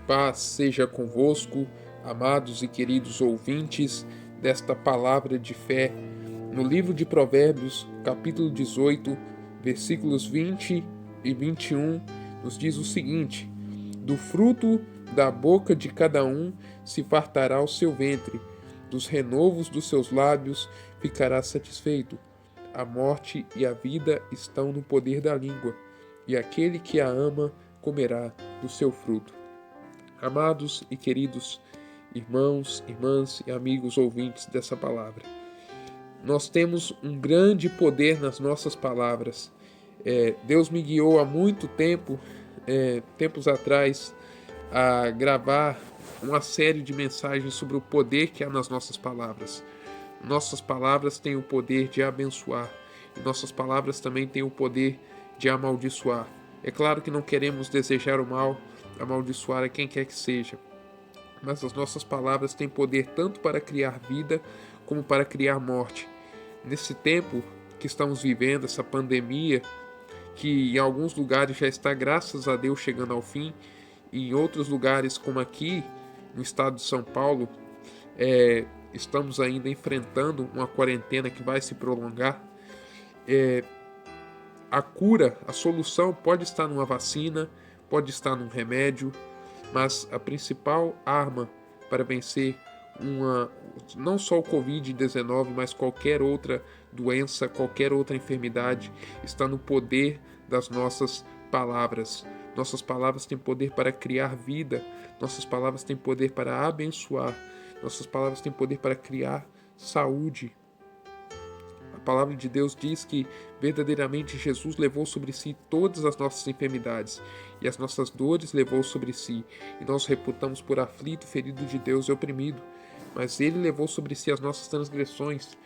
Paz seja convosco, amados e queridos ouvintes desta palavra de fé. No livro de Provérbios, capítulo 18, versículos 20 e 21, nos diz o seguinte: Do fruto da boca de cada um se fartará o seu ventre, dos renovos dos seus lábios ficará satisfeito. A morte e a vida estão no poder da língua, e aquele que a ama comerá do seu fruto. Amados e queridos irmãos, irmãs e amigos ouvintes dessa palavra, nós temos um grande poder nas nossas palavras. Deus me guiou há muito tempo, tempos atrás, a gravar uma série de mensagens sobre o poder que há nas nossas palavras. Nossas palavras têm o poder de abençoar, e nossas palavras também têm o poder de amaldiçoar. É claro que não queremos desejar o mal, amaldiçoar a quem quer que seja, mas as nossas palavras têm poder tanto para criar vida como para criar morte. Nesse tempo que estamos vivendo, essa pandemia, que em alguns lugares já está, graças a Deus, chegando ao fim, e em outros lugares, como aqui no estado de São Paulo, estamos ainda enfrentando uma quarentena que vai se prolongar. A cura, a solução pode estar numa vacina, pode estar num remédio, mas a principal arma para vencer não só o Covid-19, mas qualquer outra doença, qualquer outra enfermidade, está no poder das nossas palavras. Nossas palavras têm poder para criar vida, nossas palavras têm poder para abençoar, nossas palavras têm poder para criar saúde. A palavra de Deus diz que verdadeiramente Jesus levou sobre si todas as nossas enfermidades e as nossas dores levou sobre si, e nós reputamos por aflito, ferido de Deus e oprimido. Mas ele levou sobre si as nossas transgressões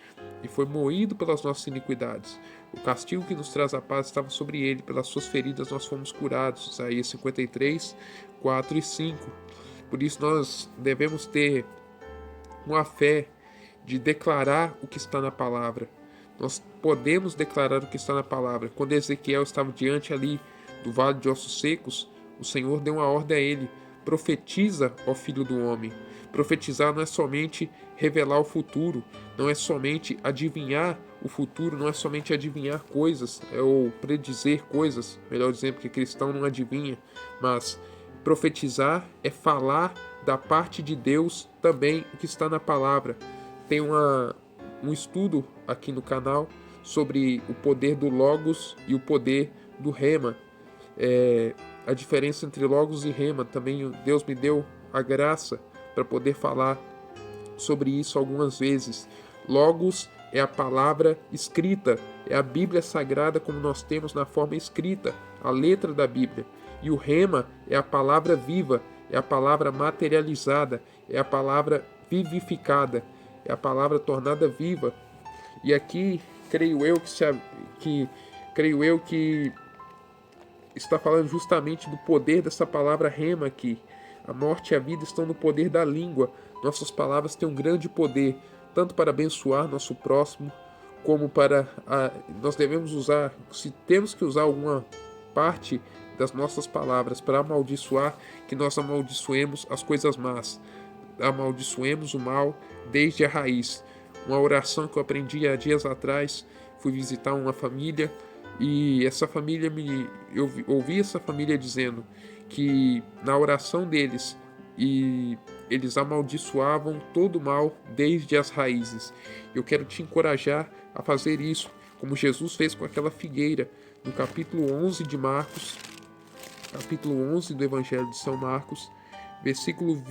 e foi moído pelas nossas iniquidades. O castigo que nos traz a paz estava sobre ele, pelas suas feridas nós fomos curados. Isaías 53, 4 e 5. Por isso nós devemos ter uma fé de declarar o que está na palavra. Nós podemos declarar o que está na palavra. Quando Ezequiel estava diante ali do vale de ossos secos, o Senhor deu uma ordem a ele: profetiza, ó filho do homem. Profetizar não é somente revelar o futuro, não é somente adivinhar o futuro, não é somente adivinhar coisas, ou predizer coisas, melhor dizendo, porque cristão não adivinha, mas profetizar é falar da parte de Deus também o que está na palavra. Tem um estudo aqui no canal sobre o poder do Logos e o poder do Rema. A diferença entre Logos e Rema, também Deus me deu a graça para poder falar sobre isso algumas vezes. Logos é a palavra escrita, é a Bíblia Sagrada como nós temos na forma escrita, a letra da Bíblia. E o Rema é a palavra viva, é a palavra materializada, é a palavra vivificada, é a palavra tornada viva. E aqui, creio eu que está falando justamente do poder dessa palavra Rema aqui. A morte e a vida estão no poder da língua. Nossas palavras têm um grande poder, tanto para abençoar nosso próximo, como para... nós devemos usar, se temos que usar alguma parte das nossas palavras para amaldiçoar, que nós amaldiçoemos as coisas más. Amaldiçoemos o mal desde a raiz. Uma oração que eu aprendi há dias atrás, fui visitar uma família, e essa família eu ouvi essa família dizendo que na oração deles eles amaldiçoavam todo o mal desde as raízes. Eu quero te encorajar a fazer isso, como Jesus fez com aquela figueira, no capítulo 11 de Marcos, capítulo 11 do Evangelho de São Marcos, versículo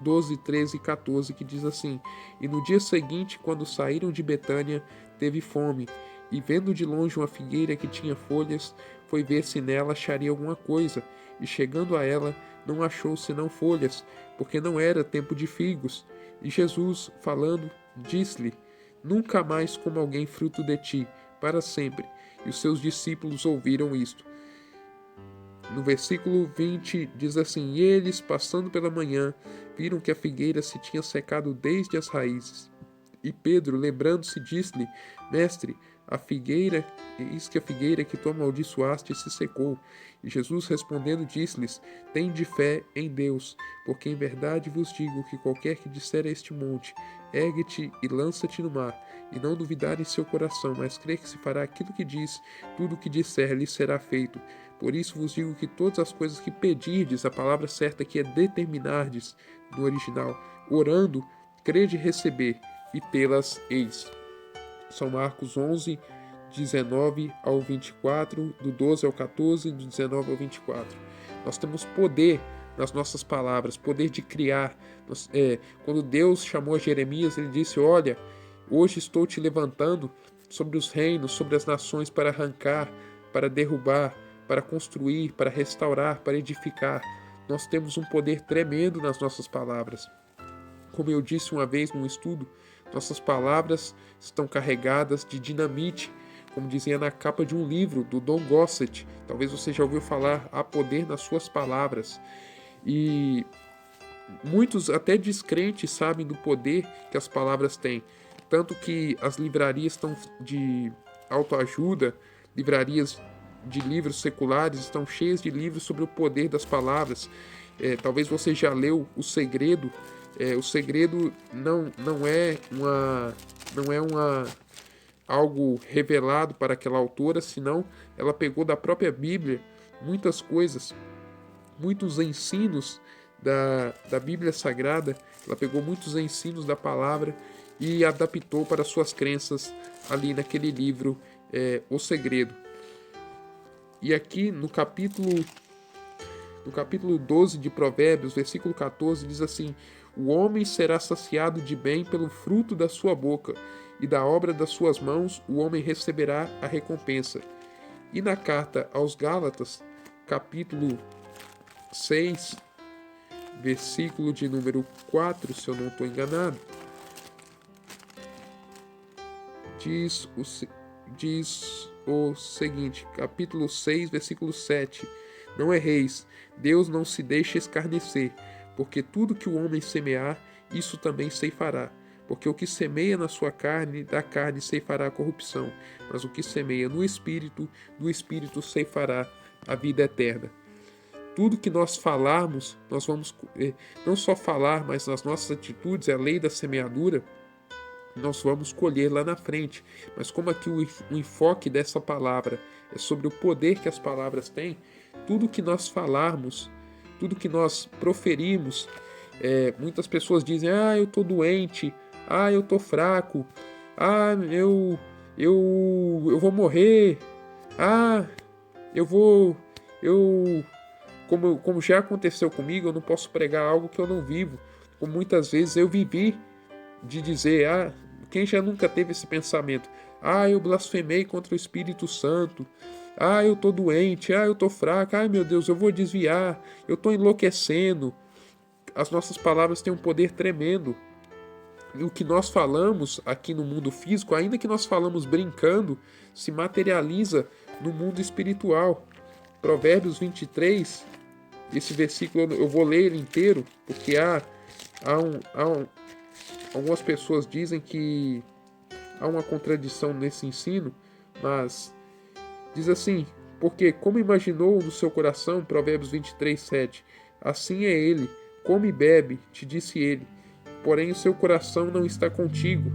12, 13 e 14, que diz assim: E no dia seguinte, quando saíram de Betânia, teve fome, e vendo de longe uma figueira que tinha folhas, foi ver se nela acharia alguma coisa, e chegando a ela, não achou senão folhas, porque não era tempo de figos. E Jesus, falando, disse-lhe: Nunca mais coma alguém fruto de ti, para sempre. E os seus discípulos ouviram isto. No versículo 20 diz assim: E eles, passando pela manhã, viram que a figueira se tinha secado desde as raízes. E Pedro, lembrando-se, disse-lhe: Mestre, eis que a figueira que tu amaldiçoaste se secou. E Jesus respondendo disse-lhes: Tende fé em Deus, porque em verdade vos digo que qualquer que disser a este monte: Ergue-te e lança-te no mar, e não duvidar em seu coração, mas crer que se fará aquilo que diz, tudo o que disser lhe será feito. Por isso vos digo que todas as coisas que pedirdes, a palavra certa aqui é determinardes, no original, orando, crede receber, e tê-las eis. São Marcos 11, 19 ao 24, do 12 ao 14, do 19 ao 24. Nós temos poder nas nossas palavras, poder de criar. Quando Deus chamou Jeremias, ele disse: Olha, hoje estou te levantando sobre os reinos, sobre as nações, para arrancar, para derrubar, para construir, para restaurar, para edificar. Nós temos um poder tremendo nas nossas palavras. Como eu disse uma vez num estudo, nossas palavras estão carregadas de dinamite, como dizia na capa de um livro do Don Gossett. Talvez você já ouviu falar: há poder nas suas palavras. E muitos, até descrentes, sabem do poder que as palavras têm. Tanto que as livrarias estão de autoajuda, livrarias de livros seculares estão cheias de livros sobre o poder das palavras. Talvez você já leu O Segredo. O Segredo não é algo revelado para aquela autora, senão ela pegou da própria Bíblia muitas coisas, muitos ensinos da Bíblia Sagrada. Ela pegou muitos ensinos da palavra e adaptou para suas crenças ali naquele livro, O Segredo. E aqui no capítulo 12 de Provérbios, versículo 14, diz assim: O homem será saciado de bem pelo fruto da sua boca, e da obra das suas mãos o homem receberá a recompensa. E na carta aos Gálatas, capítulo 6, versículo de número 4, se eu não estou enganado, diz o seguinte, capítulo 6, versículo 7: Não erreis, Deus não se deixa escarnecer, porque tudo que o homem semear, isso também ceifará. Porque o que semeia na sua carne, da carne ceifará a corrupção, mas o que semeia no Espírito, do Espírito ceifará a vida eterna. Tudo que nós falarmos, nós vamos não só falar, mas nas nossas atitudes, é a lei da semeadura, nós vamos colher lá na frente. Mas como aqui o enfoque dessa palavra é sobre o poder que as palavras têm, tudo que nós falarmos, tudo que nós proferirmos, muitas pessoas dizem: eu estou doente, eu estou fraco, eu vou morrer, como já aconteceu comigo, eu não posso pregar algo que eu não vivo. Como muitas vezes eu vivi de dizer: quem já nunca teve esse pensamento? Eu blasfemei contra o Espírito Santo. Eu estou doente. Eu estou fraco. Meu Deus, eu vou desviar. Eu estou enlouquecendo. As nossas palavras têm um poder tremendo. E o que nós falamos aqui no mundo físico, ainda que nós falamos brincando, se materializa no mundo espiritual. Provérbios 23, esse versículo eu vou ler ele inteiro, porque algumas pessoas dizem que há uma contradição nesse ensino, mas diz assim: porque como imaginou no seu coração, Provérbios 23, 7, assim é ele, come e bebe, te disse ele, porém o seu coração não está contigo.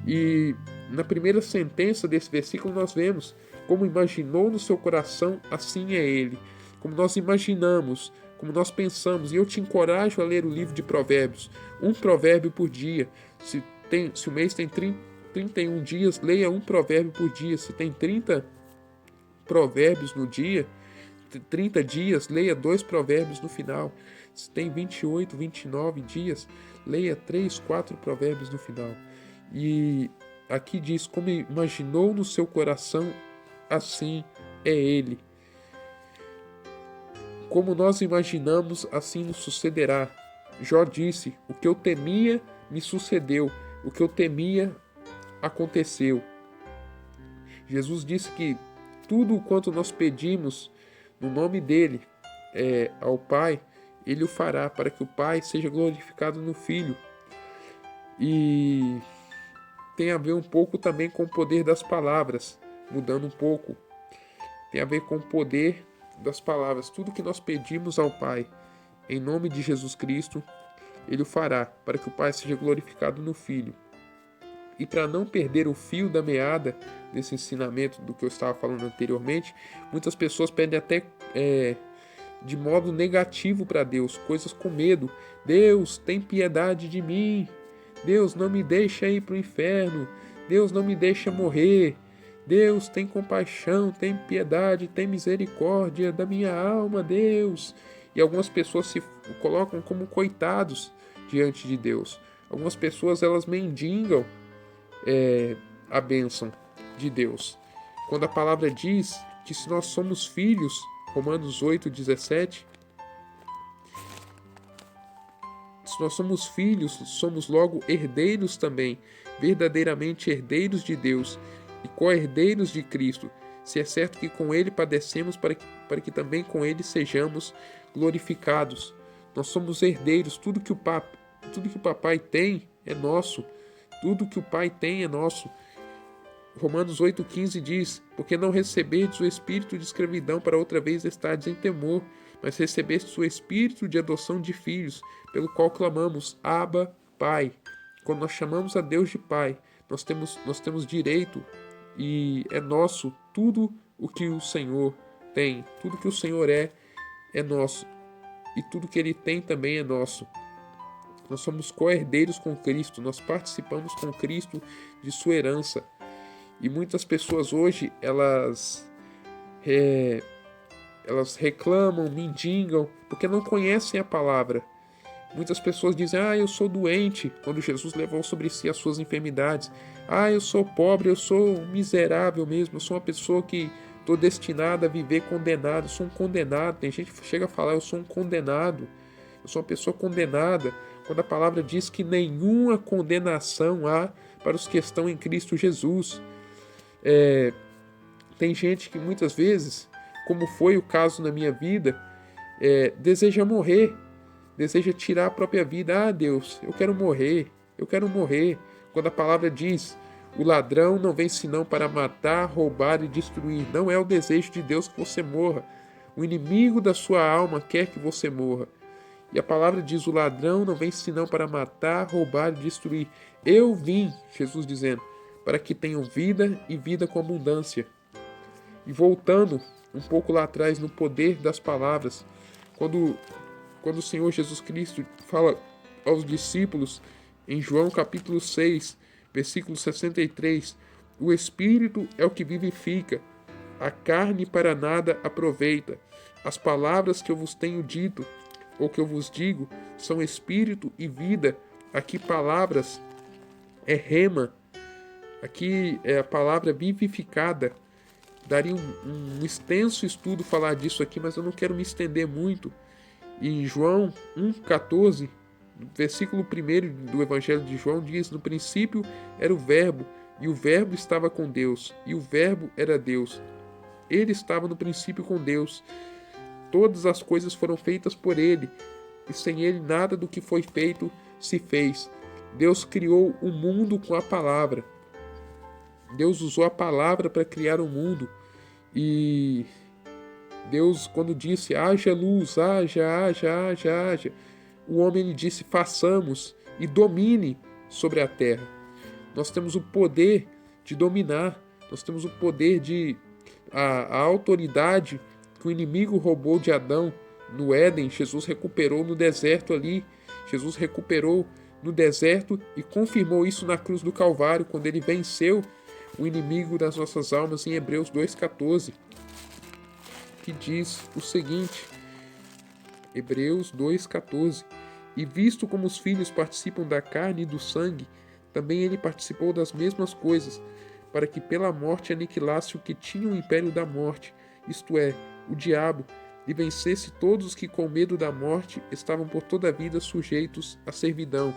E na primeira sentença desse versículo nós vemos: como imaginou no seu coração, assim é ele. Como nós imaginamos, como nós pensamos. E eu te encorajo a ler o livro de Provérbios, um provérbio por dia. Se o mês tem 31 dias, leia um provérbio por dia. Se tem 30 provérbios no dia, 30 dias, leia 2 provérbios no final. Se tem 28, 29 dias, leia 3, 4 provérbios no final. E aqui diz: como imaginou no seu coração, assim é ele. Como nós imaginamos, assim nos sucederá. Jó disse: o que eu temia me sucedeu, o que eu temia aconteceu. Jesus disse que tudo quanto nós pedimos no nome dele ao Pai, ele o fará, para que o Pai seja glorificado no Filho. E tem a ver um pouco também com o poder das palavras, mudando um pouco. Tem a ver com o poder das palavras. Tudo que nós pedimos ao Pai, em nome de Jesus Cristo, Ele o fará, para que o Pai seja glorificado no Filho. E para não perder o fio da meada desse ensinamento do que eu estava falando anteriormente, muitas pessoas pedem até de modo negativo para Deus, coisas com medo. Deus, tem piedade de mim. Deus, não me deixa ir para o inferno. Deus, não me deixa morrer. Deus, tem compaixão, tem piedade, tem misericórdia da minha alma, Deus. E algumas pessoas se colocam como coitados diante de Deus. Algumas pessoas, elas mendigam a bênção de Deus. Quando a palavra diz que se nós somos filhos, Romanos 8:17, se nós somos filhos, somos logo herdeiros também, verdadeiramente herdeiros de Deus e co-herdeiros de Cristo, se é certo que com Ele padecemos para que também com Ele sejamos glorificados. Nós somos herdeiros, tudo que o papai tem é nosso, tudo que o Pai tem é nosso. Romanos 8,15 diz: porque não recebestes o espírito de escravidão para outra vez estardes em temor, mas recebestes o espírito de adoção de filhos, pelo qual clamamos, Abba, Pai. Quando nós chamamos a Deus de Pai, nós temos direito e é nosso tudo o que o Senhor tem, tudo que o Senhor é nosso, e tudo que Ele tem também é nosso. Nós somos co-herdeiros com Cristo, nós participamos com Cristo de sua herança. E muitas pessoas hoje, elas reclamam, mendigam, porque não conhecem a palavra. Muitas pessoas dizem, eu sou doente, quando Jesus levou sobre si as suas enfermidades. Eu sou pobre, eu sou miserável mesmo, eu sou uma pessoa que estou destinada a viver condenado, eu sou um condenado. Tem gente que chega a falar, eu sou um condenado, eu sou uma pessoa condenada, quando a palavra diz que nenhuma condenação há para os que estão em Cristo Jesus. Tem gente que muitas vezes, como foi o caso na minha vida, deseja morrer, deseja tirar a própria vida. Deus, eu quero morrer. Quando a palavra diz, o ladrão não vem senão para matar, roubar e destruir. Não é o desejo de Deus que você morra. O inimigo da sua alma quer que você morra. E a palavra diz, o ladrão não vem senão para matar, roubar e destruir. Eu vim, Jesus dizendo, para que tenham vida e vida com abundância. E voltando um pouco lá atrás no poder das palavras, quando o Senhor Jesus Cristo fala aos discípulos, em João capítulo 6, versículo 63, o Espírito é o que vivifica, a carne para nada aproveita. As palavras que eu vos tenho dito, ou que eu vos digo, são Espírito e vida. Aqui palavras é rema, aqui é a palavra vivificada. Daria um extenso estudo falar disso aqui, mas eu não quero me estender muito. Em João 1,14, versículo 1 do Evangelho de João, diz, no princípio era o Verbo, e o Verbo estava com Deus, e o Verbo era Deus. Ele estava no princípio com Deus. Todas as coisas foram feitas por Ele, e sem Ele nada do que foi feito se fez. Deus criou o mundo com a palavra. Deus usou a palavra para criar o mundo. E Deus, quando disse, haja luz, haja, o homem lhe disse, façamos e domine sobre a terra. Nós temos o poder de dominar, nós temos o poder de... A autoridade que o inimigo roubou de Adão no Éden, Jesus recuperou no deserto ali. Jesus recuperou no deserto e confirmou isso na cruz do Calvário, quando ele venceu o inimigo das nossas almas, em Hebreus 2,14, que diz o seguinte, Hebreus 2,14, e visto como os filhos participam da carne e do sangue, também ele participou das mesmas coisas, para que pela morte aniquilasse o que tinha o império da morte, isto é, o diabo, e vencesse todos os que com medo da morte estavam por toda a vida sujeitos à servidão.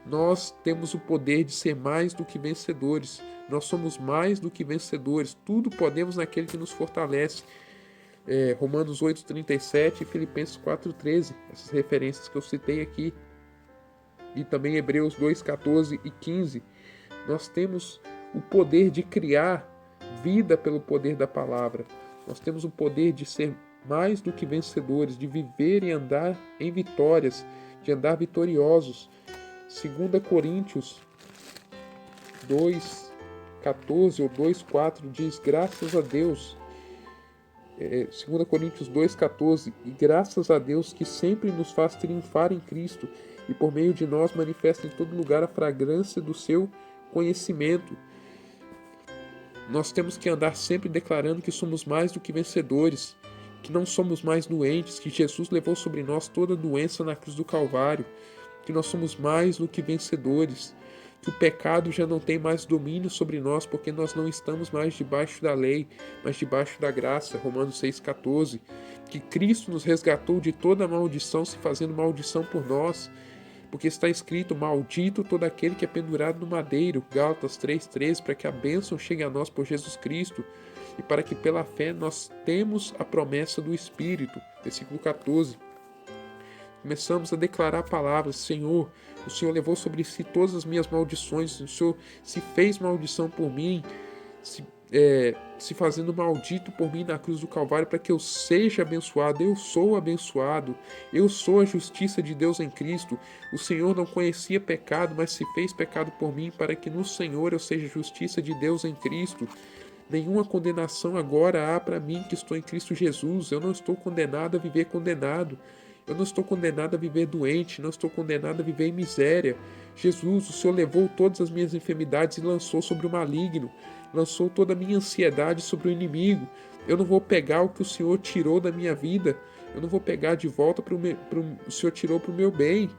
Nós temos o poder de ser mais do que vencedores. Nós somos mais do que vencedores. Tudo podemos naquele que nos fortalece. Romanos 8,37 e Filipenses 4,13. Essas referências que eu citei aqui. E também Hebreus 2,14 e 15. Nós temos o poder de criar vida pelo poder da palavra. Nós temos o poder de ser mais do que vencedores, de viver e andar em vitórias, de andar vitoriosos. 2 Coríntios 2,14 ou 2,4 diz: graças a Deus. 2 Coríntios 2,14: e graças a Deus que sempre nos faz triunfar em Cristo e por meio de nós manifesta em todo lugar a fragrância do seu conhecimento. Nós temos que andar sempre declarando que somos mais do que vencedores, que não somos mais doentes, que Jesus levou sobre nós toda a doença na cruz do Calvário, que nós somos mais do que vencedores, que o pecado já não tem mais domínio sobre nós, porque nós não estamos mais debaixo da lei, mas debaixo da graça, Romanos 6,14, que Cristo nos resgatou de toda a maldição, se fazendo maldição por nós, porque está escrito: maldito todo aquele que é pendurado no madeiro, Gálatas 3,13, para que a bênção chegue a nós por Jesus Cristo, e para que pela fé nós temos a promessa do Espírito, versículo 14. Começamos a declarar a palavra: Senhor, o Senhor levou sobre si todas as minhas maldições, o Senhor se fez maldição por mim, se fazendo maldito por mim na cruz do Calvário, para que eu seja abençoado. Eu sou abençoado, eu sou a justiça de Deus em Cristo. O Senhor não conhecia pecado, mas se fez pecado por mim, para que no Senhor eu seja justiça de Deus em Cristo. Nenhuma condenação agora há para mim que estou em Cristo Jesus. Eu não estou condenado a viver condenado. Eu não estou condenado a viver doente, não estou condenado a viver em miséria. Jesus, o Senhor levou todas as minhas enfermidades e lançou sobre o maligno, lançou toda a minha ansiedade sobre o inimigo. Eu não vou pegar o que o Senhor tirou da minha vida, eu não vou pegar de volta o Senhor tirou para o meu bem.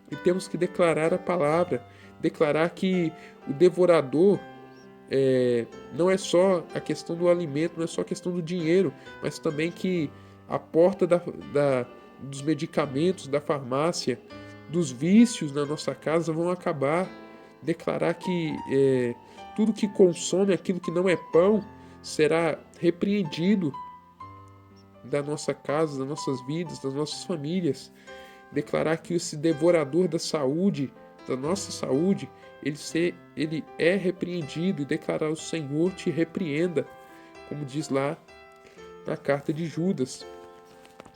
E temos que declarar a palavra, declarar que o devorador não é só a questão do alimento, não é só a questão do dinheiro, mas também que a porta dos medicamentos, da farmácia, dos vícios na nossa casa vão acabar. Declarar que tudo que consome aquilo que não é pão será repreendido da nossa casa, das nossas vidas, das nossas famílias. Declarar que esse devorador da saúde, da nossa saúde, ele é repreendido, e declarar: o Senhor te repreenda, como diz lá na carta de Judas,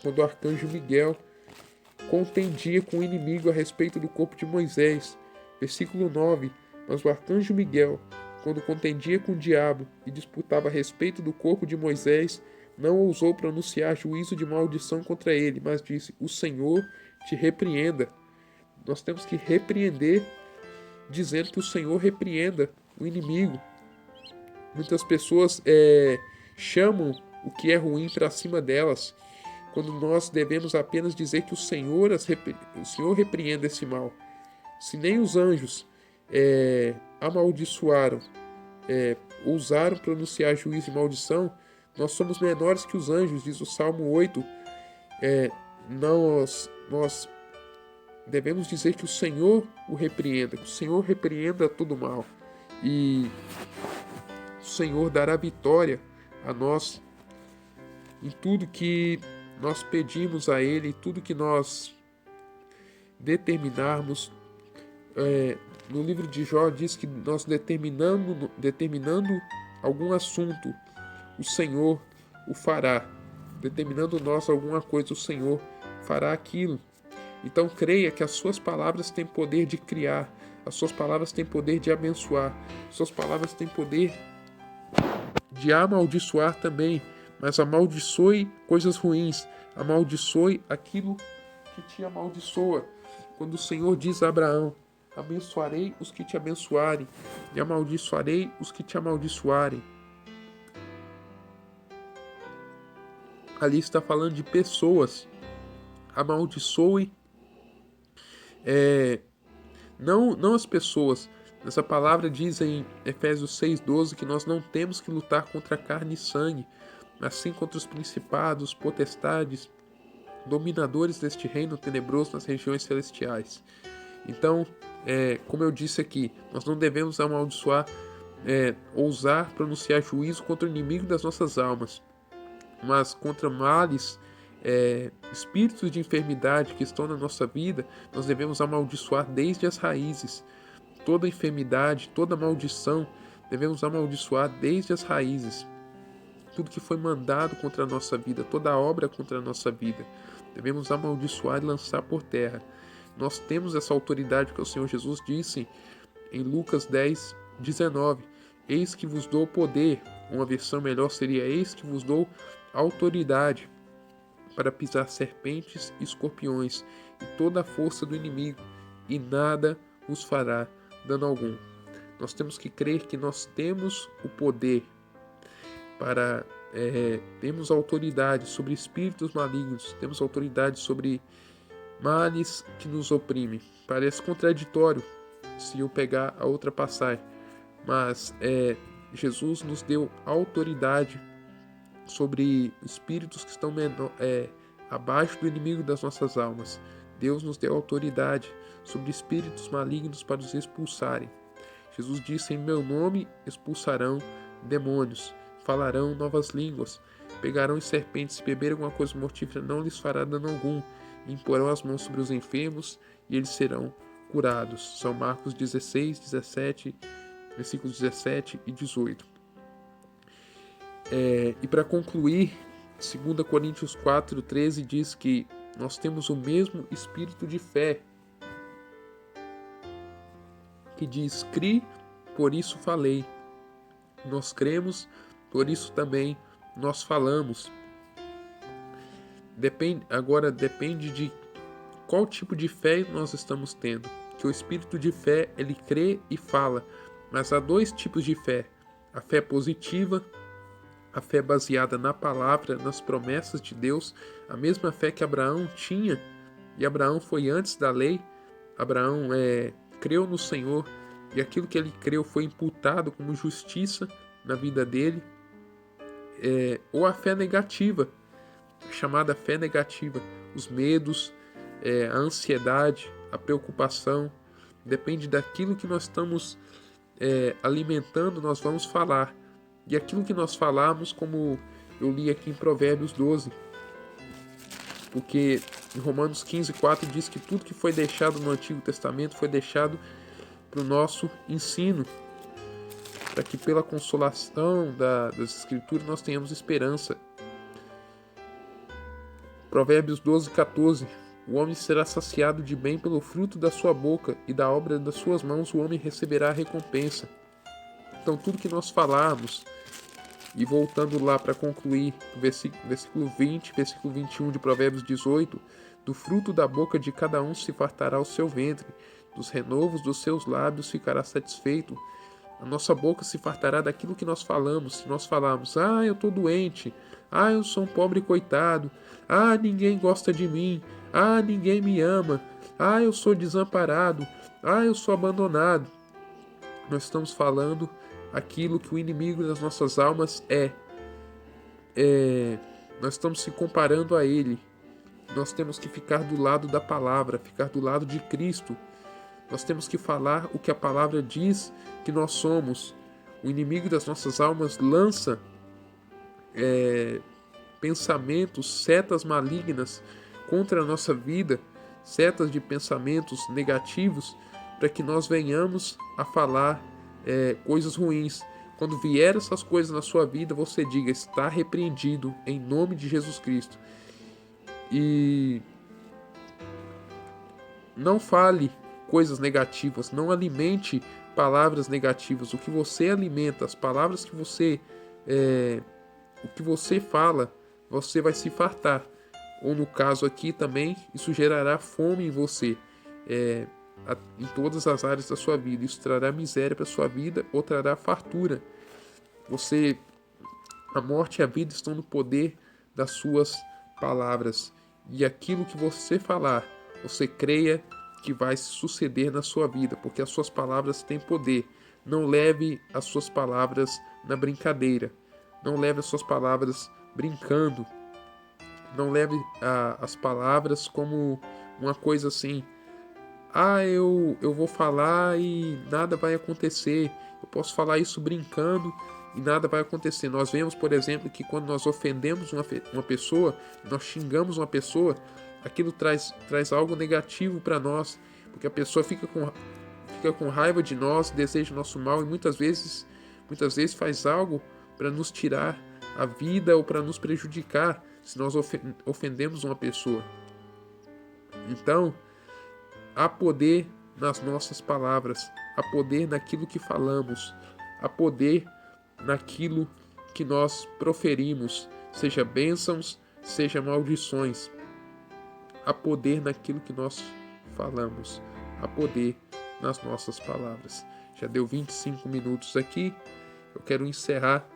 quando o arcanjo Miguel contendia com o inimigo a respeito do corpo de Moisés. Versículo 9: mas o arcanjo Miguel, quando contendia com o diabo e disputava a respeito do corpo de Moisés, não ousou pronunciar juízo de maldição contra ele, mas disse: o Senhor te repreenda. Nós temos que repreender, dizendo que o Senhor repreenda o inimigo. Muitas pessoas chamam o que é ruim para cima delas, quando nós devemos apenas dizer que o Senhor repreenda esse mal. Se nem os anjos amaldiçoaram, ousaram pronunciar juízo e maldição, nós somos menores que os anjos, diz o Salmo 8. Nós devemos dizer que o Senhor o repreenda, que o Senhor repreenda todo mal, e o Senhor dará vitória a nós em tudo que nós pedimos a Ele, tudo que nós determinarmos. No livro de Jó diz que nós determinando algum assunto, o Senhor o fará. Determinando nós alguma coisa, o Senhor fará aquilo. Então creia que as suas palavras têm poder de criar, as suas palavras têm poder de abençoar, as suas palavras têm poder de amaldiçoar também, mas amaldiçoe coisas ruins, amaldiçoe aquilo que te amaldiçoa. Quando o Senhor diz a Abraão: abençoarei os que te abençoarem e amaldiçoarei os que te amaldiçoarem, ali está falando de pessoas. Amaldiçoe não as pessoas. Essa palavra diz em Efésios 6,12 que nós não temos que lutar contra carne e sangue, mas sim contra os principados, potestades, dominadores deste reino tenebroso nas regiões celestiais. Então, como eu disse aqui, nós não devemos amaldiçoar, ousar pronunciar juízo contra o inimigo das nossas almas, mas contra males, espíritos de enfermidade que estão na nossa vida, nós devemos amaldiçoar desde as raízes. toda enfermidade, toda maldição, devemos amaldiçoar desde as raízes. Tudo que foi mandado contra a nossa vida, toda obra contra a nossa vida, devemos amaldiçoar e lançar por terra. Nós temos essa autoridade que o Senhor Jesus disse em Lucas 10, 19. Eis que vos dou poder. Uma versão melhor seria: eis que vos dou autoridade para pisar serpentes e escorpiões e toda a força do inimigo, e nada vos fará dano algum. Nós temos que crer que nós temos o poder para temos autoridade sobre espíritos malignos, temos autoridade sobre males que nos oprimem. Parece contraditório se eu pegar a outra passagem, mas Jesus nos deu autoridade sobre espíritos que estão abaixo do inimigo das nossas almas. Deus nos deu autoridade sobre espíritos malignos para os expulsarem. Jesus disse: em meu nome expulsarão demônios, falarão novas línguas, pegarão em serpentes, se beberem alguma coisa mortífera não lhes fará dano algum, imporão as mãos sobre os enfermos e eles serão curados. São Marcos 16, 17, versículos 17 e 18. E para concluir, 2 Coríntios 4, 13 diz que nós temos o mesmo espírito de fé, que diz: cri, por isso falei. Nós cremos, por isso também nós falamos. Depende de qual tipo de fé nós estamos tendo. Que o espírito de fé, ele crê e fala. Mas há dois tipos de fé: a fé positiva, a fé baseada na palavra, nas promessas de Deus, a mesma fé que Abraão tinha, e Abraão foi antes da lei. Abraão creu no Senhor, e aquilo que ele creu foi imputado como justiça na vida dele. Ou a fé negativa, chamada fé negativa, os medos, a ansiedade, a preocupação, depende daquilo que nós estamos alimentando, nós vamos falar. E aquilo que nós falamos, como eu li aqui em Provérbios 12, porque em Romanos 15, 4 diz que tudo que foi deixado no Antigo Testamento foi deixado para o nosso ensino, para que pela consolação das Escrituras nós tenhamos esperança. Provérbios 12, 14. O homem será saciado de bem pelo fruto da sua boca, e da obra das suas mãos o homem receberá a recompensa. Então tudo que nós falarmos, e voltando lá para concluir, versículo 20, versículo 21 de Provérbios 18, do fruto da boca de cada um se fartará o seu ventre, dos renovos dos seus lábios ficará satisfeito. A nossa boca se fartará daquilo que nós falamos. Se nós falarmos: eu estou doente, eu sou um pobre coitado, ninguém gosta de mim, ninguém me ama, eu sou desamparado, eu sou abandonado, nós estamos falando aquilo que o inimigo das nossas almas nós estamos se comparando a ele. Nós temos que ficar do lado da palavra, ficar do lado de Cristo. Nós temos que falar o que a palavra diz que nós somos. O inimigo das nossas almas lança pensamentos, setas malignas contra a nossa vida, setas de pensamentos negativos, para que nós venhamos a falar coisas ruins. Quando vier essas coisas na sua vida, você diga: está repreendido em nome de Jesus Cristo. E não fale coisas negativas, não alimente palavras negativas. O que você alimenta, as palavras que você o que você fala, você vai se fartar. Ou no caso aqui também, isso gerará fome em você, em todas as áreas da sua vida. Isso trará miséria para a sua vida ou trará fartura. A morte e a vida estão no poder das suas palavras. E aquilo que você falar, você creia que vai se suceder na sua vida, porque as suas palavras têm poder. Não leve as suas palavras na brincadeira. Não leve as suas palavras brincando. Não leve as palavras como uma coisa assim: eu vou falar e nada vai acontecer. Eu posso falar isso brincando e nada vai acontecer. Nós vemos, por exemplo, que quando nós ofendemos uma pessoa, nós xingamos uma pessoa, aquilo traz algo negativo para nós, porque a pessoa fica fica com raiva de nós, deseja nosso mal e muitas vezes faz algo para nos tirar a vida ou para nos prejudicar se nós ofendemos uma pessoa. Então, há poder nas nossas palavras, há poder naquilo que falamos, há poder naquilo que nós proferimos, seja bênçãos, seja maldições. Há poder naquilo que nós falamos, há poder nas nossas palavras. Já deu 25 minutos aqui, eu quero encerrar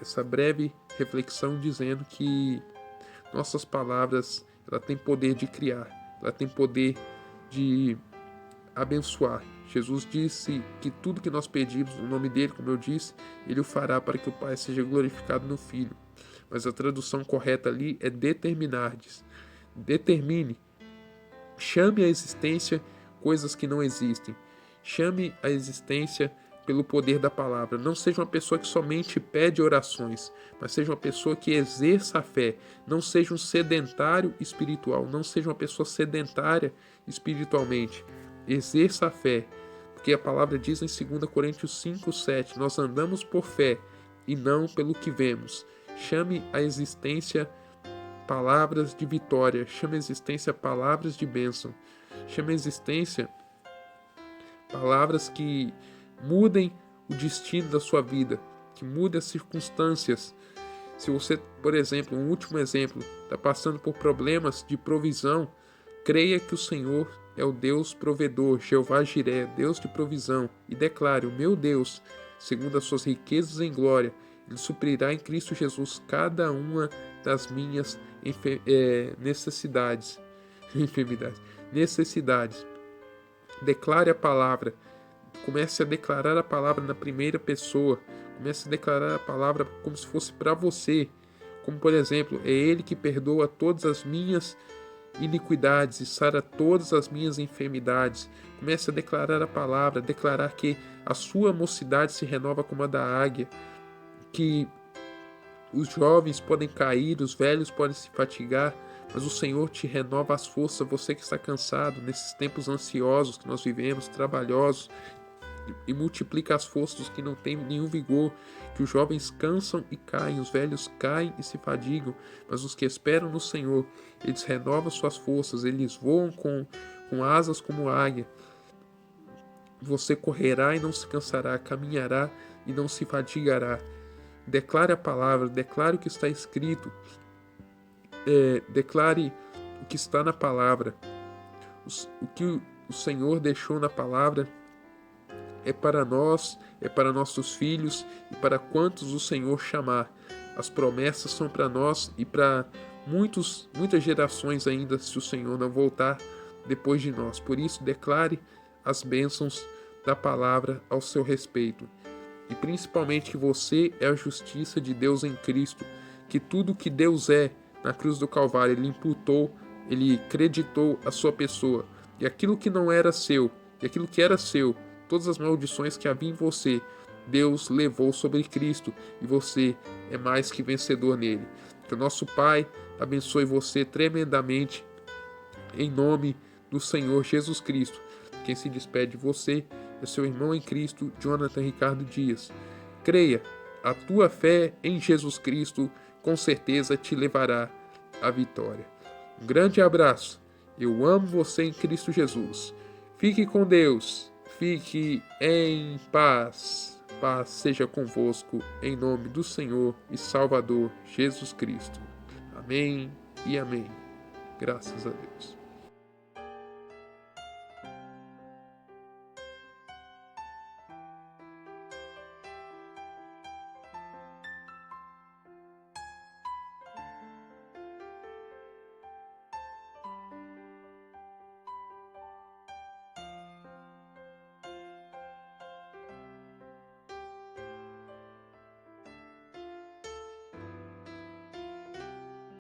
essa breve reflexão dizendo que nossas palavras, ela tem poder de criar, ela tem poder de abençoar. Jesus disse que tudo que nós pedimos no nome dele, como eu disse, ele o fará para que o Pai seja glorificado no Filho. Mas a tradução correta ali é determinardes. Determine. Chame à existência coisas que não existem. Chame à existência pelo poder da palavra. Não seja uma pessoa que somente pede orações, mas seja uma pessoa que exerça a fé. Não seja um sedentário espiritual. Não seja uma pessoa sedentária espiritualmente. Exerça a fé. Porque a palavra diz em 2 Coríntios 5:7, nós andamos por fé e não pelo que vemos. Chame à existência palavras de vitória. Chame à existência palavras de bênção. Chame à existência palavras que mudem o destino da sua vida, que mudem as circunstâncias. Se você, por exemplo, um último exemplo, está passando por problemas de provisão, creia que o Senhor é o Deus provedor, Jeová Jiré, Deus de provisão, e declare: o meu Deus, segundo as suas riquezas em glória, ele suprirá em Cristo Jesus cada uma das minhas necessidades. Declare a palavra. Comece a declarar a palavra na primeira pessoa. Comece a declarar a palavra como se fosse para você. Como, por exemplo, é Ele que perdoa todas as minhas iniquidades e sara todas as minhas enfermidades. Comece a declarar a palavra, declarar que a sua mocidade se renova como a da águia, que os jovens podem cair, os velhos podem se fatigar, mas o Senhor te renova as forças. Você que está cansado nesses tempos ansiosos que nós vivemos, trabalhosos, e multiplica as forças dos que não têm nenhum vigor, que os jovens cansam e caem, os velhos caem e se fadigam, mas os que esperam no Senhor, eles renovam suas forças, eles voam com asas como águia. Você correrá e não se cansará, caminhará e não se fadigará. Declare a palavra, declare o que está escrito, declare o que está na palavra. O que o Senhor deixou na palavra é para nós, é para nossos filhos e para quantos o Senhor chamar. As promessas são para nós e para muitas gerações ainda, se o Senhor não voltar depois de nós. Por isso, declare as bênçãos da palavra ao seu respeito. E principalmente que você é a justiça de Deus em Cristo, que tudo que Deus é na cruz do Calvário, Ele imputou, Ele creditou a sua pessoa. E aquilo que não era seu, e aquilo que era seu, todas as maldições que havia em você, Deus levou sobre Cristo e você é mais que vencedor nele. Que o nosso Pai abençoe você tremendamente em nome do Senhor Jesus Cristo. Quem se despede de você é seu irmão em Cristo, Jonathan Ricardo Dias. Creia, a tua fé em Jesus Cristo com certeza te levará à vitória. Um grande abraço. Eu amo você em Cristo Jesus. Fique com Deus. Fique em paz. Paz seja convosco, em nome do Senhor e Salvador Jesus Cristo. Amém e amém. Graças a Deus.